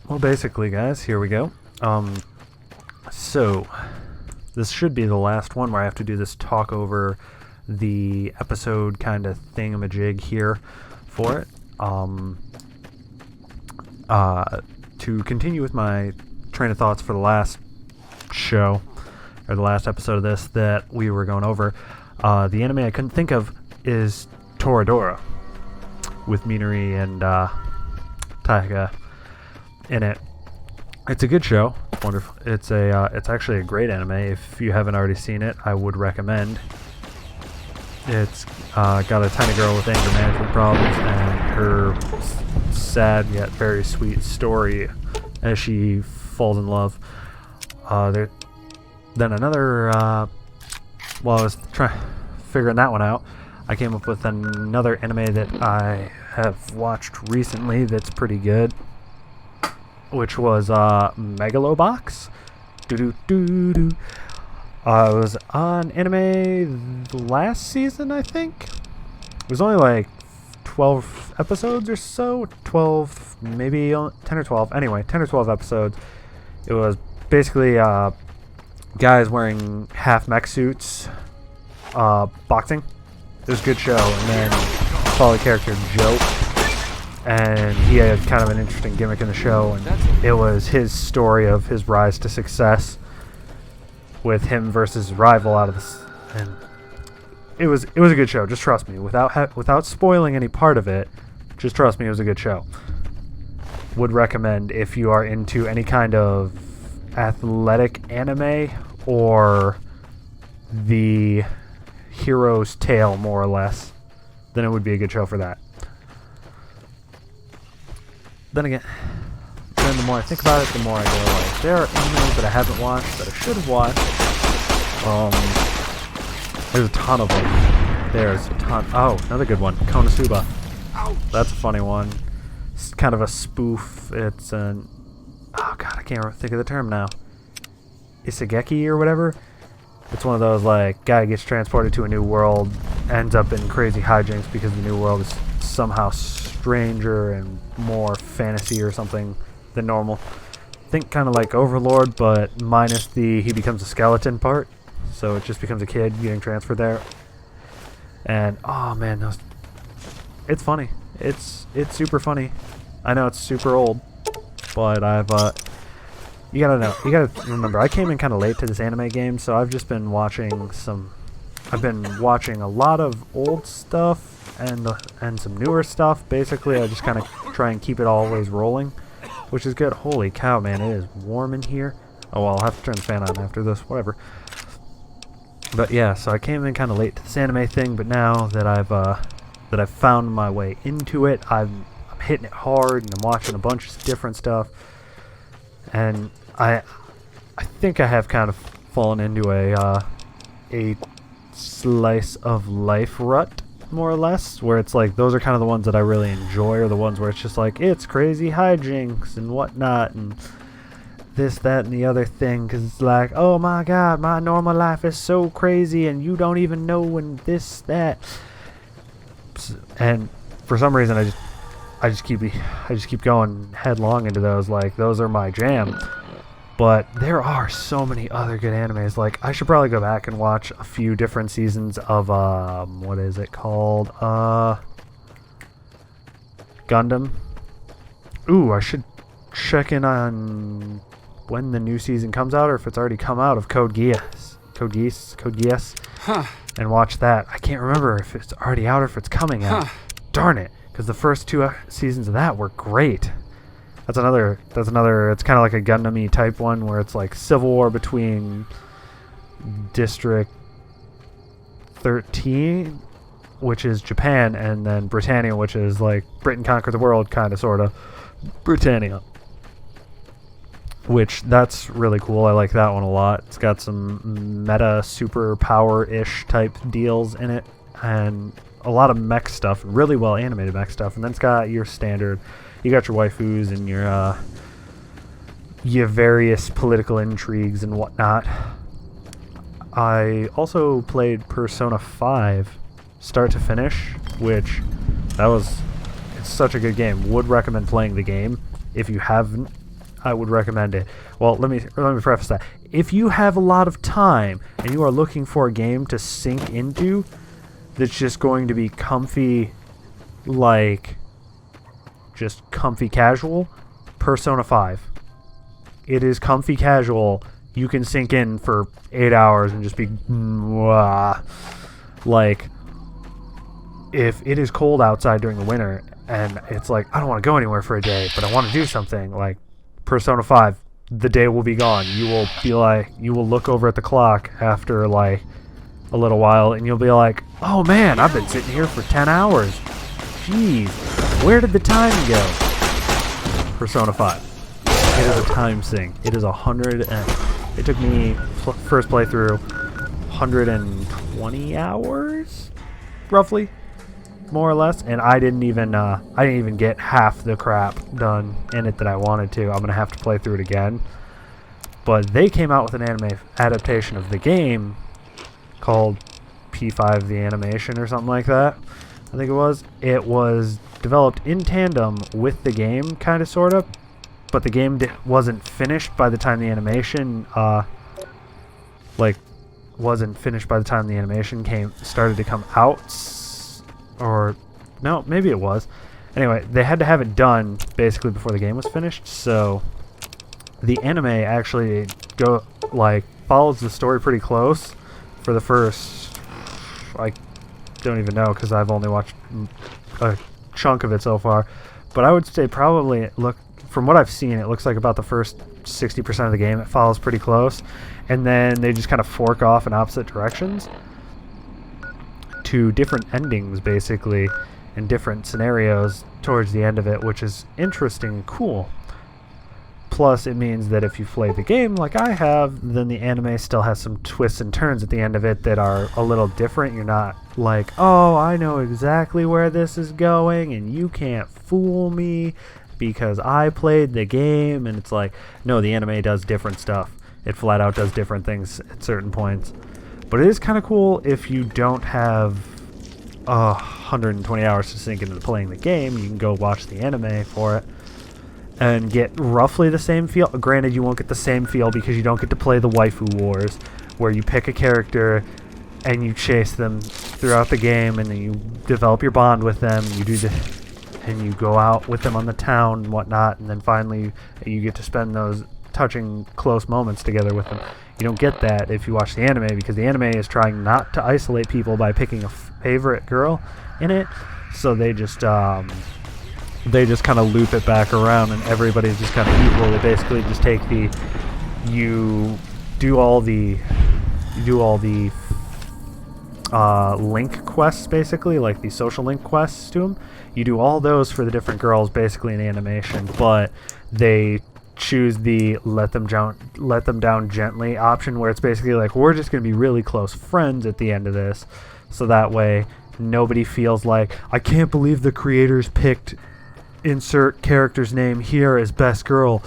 Well, basically, guys, here we go. So this should be the last one where I have to do this talk over the episode kind of thingamajig here for it. To continue with my train of thoughts for the last show, or the last episode of this that we were going over, the anime I couldn't think of is Toradora, with Minori and Taiga in it. It's a good show. Wonderful. It's actually a great anime. If you haven't already seen it, I would recommend. It's got a tiny girl with anger management problems and her sad yet very sweet story as she falls in love. Then another, while I was figuring that one out, I came up with another anime that I have watched recently that's pretty good, which was Megalobox. It was on anime last season, I think. It was only like 12 episodes or so. 12, maybe 10 or 12. Anyway, 10 or 12 episodes. It was basically guys wearing half mech suits, boxing. It was a good show. And then follow the character Joe. And he had kind of an interesting gimmick in the show. And it was his story of his rise to success, with him versus rival out of this, and it was a good show. Just trust me, without spoiling any part of it. Just trust me, it was a good show. Would recommend if you are into any kind of athletic anime or the hero's tale, more or less. Then it would be a good show for that. Then again, the more I think about it, the more I go like, there are animes that I haven't watched that I should have watched. There's a ton of them. There's a ton. Oh, another good one, Konosuba. That's a funny one. It's kind of a spoof. It's an, oh god, I can't think of the term now. Isegeki or whatever. It's one of those like guy gets transported to a new world, ends up in crazy hijinks because the new world is somehow stranger and more fantasy or something than normal. Think kind of like Overlord, but minus the he becomes a skeleton part. So it just becomes a kid getting transferred there. And oh man, it's funny. It's super funny. I know it's super old, but you gotta remember, I came in kind of late to this anime game, so I've just been watching I've been watching a lot of old stuff and some newer stuff. Basically, I just kind of try and keep it always rolling, which is good. Holy cow, man, it is warm in here. Oh, well, I'll have to turn the fan on after this, whatever. But yeah, so I came in kind of late to this anime thing, but now that I've found my way into it, I'm hitting it hard, and I'm watching a bunch of different stuff, and I think I have kind of fallen into a slice of life rut, more or less, where it's like those are kind of the ones that I really enjoy, or the ones where it's just like it's crazy hijinks and whatnot and this, that, and the other thing, because it's like, oh my god, my normal life is so crazy and you don't even know when this, that, and for some reason I just keep going headlong into those. Like, those are my jam. But there are so many other good animes. Like, I should probably go back and watch a few different seasons of what is it called? Gundam. Ooh, I should check in on when the new season comes out, or if it's already come out, of Code Geass. And watch that. I can't remember if it's already out or if it's coming out. Darn it, because the first two seasons of that were great. That's another, it's kind of like a Gundam-y type one, where it's like civil war between District 13, which is Japan, and then Britannia, which is like Britain conquered the world, kind of, sort of. Britannia. Which, that's really cool. I like that one a lot. It's got some meta superpower-ish type deals in it, and a lot of mech stuff, really well animated mech stuff. And then it's got your standard, you got your waifus and your various political intrigues and whatnot. I also played Persona 5 start to finish, which it's such a good game. Would recommend playing the game if you haven't I would recommend it. Well, let me preface that. If you have a lot of time and you are looking for a game to sink into that's just going to be comfy, like just comfy casual, Persona 5. It is comfy casual. You can sink in for 8 hours and just be like, if it is cold outside during the winter and it's like, I don't want to go anywhere for a day, but I want to do something, like Persona 5, the day will be gone. You will be like, you will look over at the clock after like a little while and you'll be like, oh man, I've been sitting here for 10 hours. Jeez, where did the time go? Persona 5. It is a time sink. It is 100 and it took me first playthrough 120 hours, roughly, more or less, and I didn't even get half the crap done in it that I wanted to. I'm gonna have to play through it again. But they came out with an anime adaptation of the game called P5 the Animation or something like that. I think it was. It was developed in tandem with the game, kind of, sort of, but the game wasn't finished by the time the animation, wasn't finished by the time the animation started to come out, or no, maybe it was. Anyway, they had to have it done basically before the game was finished, so the anime actually follows the story pretty close for the first, I don't even know because I've only watched a chunk of it so far, but I would say probably, from what I've seen, it looks like about the first 60% of the game it follows pretty close, and then they just kind of fork off in opposite directions to different endings basically in different scenarios towards the end of it, which is interesting and cool. Plus it means that if you play the game like I have, then the anime still has some twists and turns at the end of it that are a little different. You're not like, oh, I know exactly where this is going and you can't fool me because I played the game. And it's like, no, the anime does different stuff. It flat out does different things at certain points. But it is kind of cool if you don't have 120 hours to sink into playing the game. You can go watch the anime for it and get roughly the same feel. Granted, you won't get the same feel because you don't get to play the waifu wars, where you pick a character and you chase them throughout the game, and then you develop your bond with them. And you go out with them on the town and whatnot, and then finally you get to spend those touching close moments together with them. You don't get that if you watch the anime, because the anime is trying not to isolate people by picking a favorite girl in it, so they just kind of loop it back around and everybody's just kind of equal. They basically just take you do all the link quests, basically, like the social link quests to them. You do all those for the different girls basically in the animation, but they choose the let them down gently option, where it's basically like, we're just going to be really close friends at the end of this, so that way nobody feels like, I can't believe the creators picked insert character's name here as best girl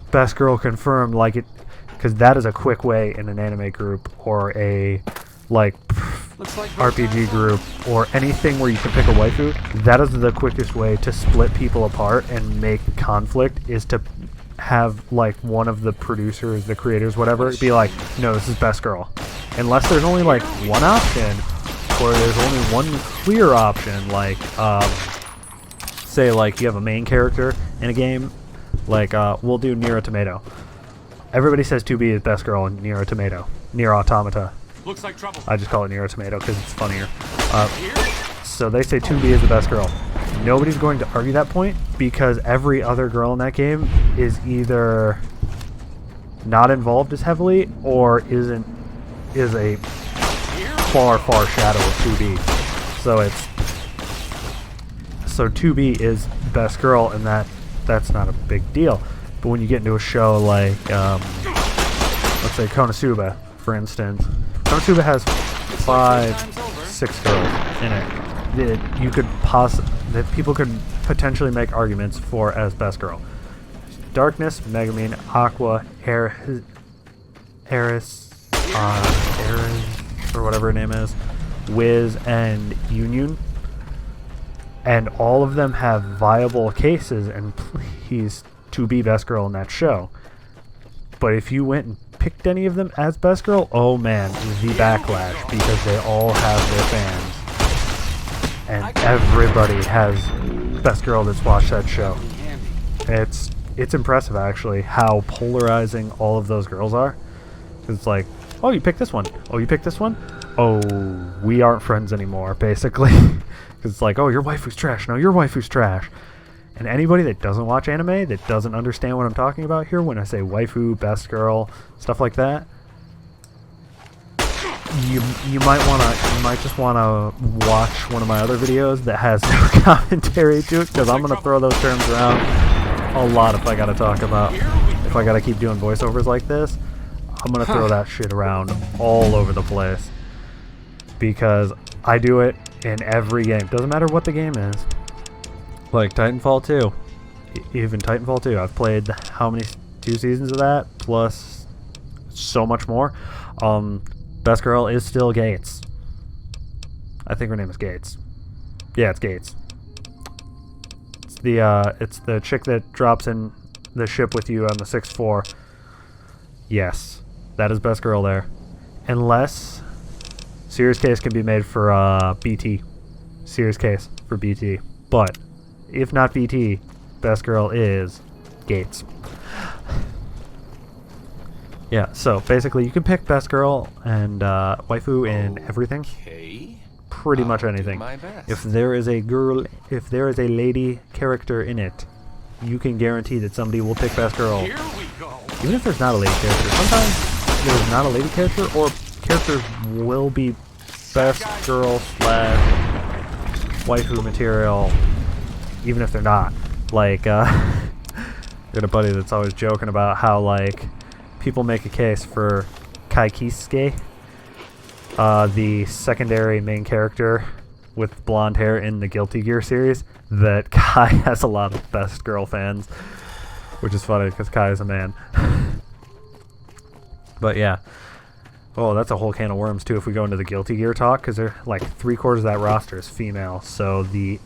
confirmed, like it, because that is a quick way in an anime group or a RPG group or anything where you can pick a waifu. That is the quickest way to split people apart and make conflict, is to have like one of the producers, the creators, whatever, be like, no, this is best girl. Unless there's only like one option, or there's only one clear option, like say like you have a main character in a game, like we'll do Nier Tomato. Everybody says 2B is best girl in Nier Tomato. Nier Automata. Looks like trouble. I just call it Nier Tomato because it's funnier. So they say 2B is the best girl. Nobody's going to argue that point, because every other girl in that game is either not involved as heavily or is a far shadow of 2B. So 2B is best girl, and that's not a big deal. But when you get into a show like let's say Konosuba, for instance, Konosuba has 5-6 girls in it that people could potentially make arguments for as best girl. Darkness, Megumin, Aqua, Eris, or whatever her name is, Wiz, and Union. And all of them have viable cases, and please to be best girl in that show. But if you went and picked any of them as best girl, oh man, the backlash, because they all have their fans. And everybody has best girl that's watched that show. It's impressive, actually, how polarizing all of those girls are. It's like, oh, you picked this one. Oh, you picked this one? Oh, we aren't friends anymore, basically. Because it's like, oh, your waifu's trash. No, your waifu's trash. And anybody that doesn't watch anime, that doesn't understand what I'm talking about here when I say waifu, best girl, stuff like that, you might just wanna watch one of my other videos that has no commentary to it, because I'm gonna throw those terms around a lot if I gotta if I gotta keep doing voiceovers like this. I'm gonna throw that shit around all over the place, because I do it in every game. Doesn't matter what the game is. Like Titanfall 2. Even Titanfall 2. I've played how many? 2 seasons of that, plus so much more. Best girl is still Gates. I think her name is Gates. Yeah, it's Gates. It's the chick that drops in the ship with you on the 6-4. Yes, that is best girl there. Unless serious case can be made for BT. Serious case for BT. But if not BT, best girl is Gates. Yeah, so basically you can pick best girl and waifu in everything. Pretty much anything. If there is a lady character in it, you can guarantee that somebody will pick best girl. Even if there's not a lady character. Sometimes there's not a lady character, or characters will be best girl / waifu material, even if they're not. Like, I got a buddy that's always joking about how, like, people make a case for Kaikisuke, the secondary main character with blonde hair in the Guilty Gear series, that Kai has a lot of best girl fans, which is funny because Kai is a man. But yeah. Oh, that's a whole can of worms too if we go into the Guilty Gear talk, because they're like 3/4 of that roster is female. So the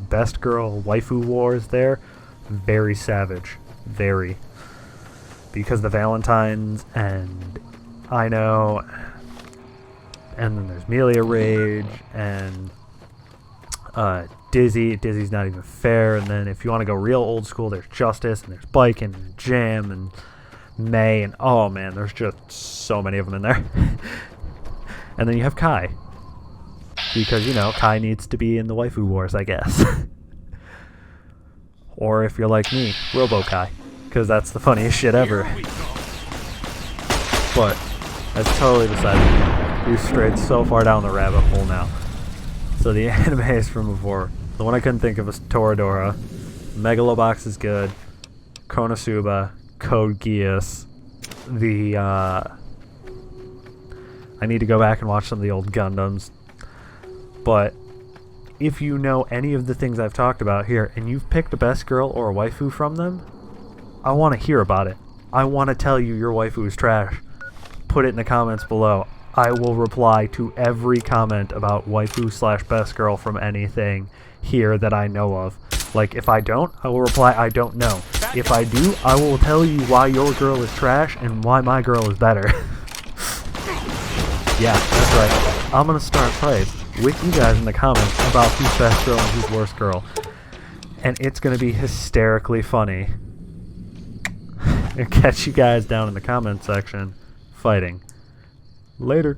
best girl waifu wars there, very savage, very. Because the Valentines and I know, and then there's Melia Rage and Dizzy. Dizzy's not even fair. And then if you want to go real old school, there's Justice and there's Biken and Jam and May, and oh man, there's just so many of them in there. And then you have Kai, because you know Kai needs to be in the waifu wars, I guess. Or if you're like me, Robo Kai, because that's the funniest shit ever. But that's totally beside me. We've strayed so far down the rabbit hole now. So the animes from before, the one I couldn't think of was Toradora. Megalobox is good. Konosuba, Code Geass. I need to go back and watch some of the old Gundams. But if you know any of the things I've talked about here, and you've picked a best girl or a waifu from them, I want to hear about it. I want to tell you your waifu is trash. Put it in the comments below. I will reply to every comment about waifu / best girl from anything here that I know of. Like, if I don't, I will reply, I don't know. If I do, I will tell you why your girl is trash and why my girl is better. Yeah, that's right. I'm gonna start fights with you guys in the comments about who's best girl and who's worst girl. And it's gonna be hysterically funny. And catch you guys down in the comment section fighting. Later.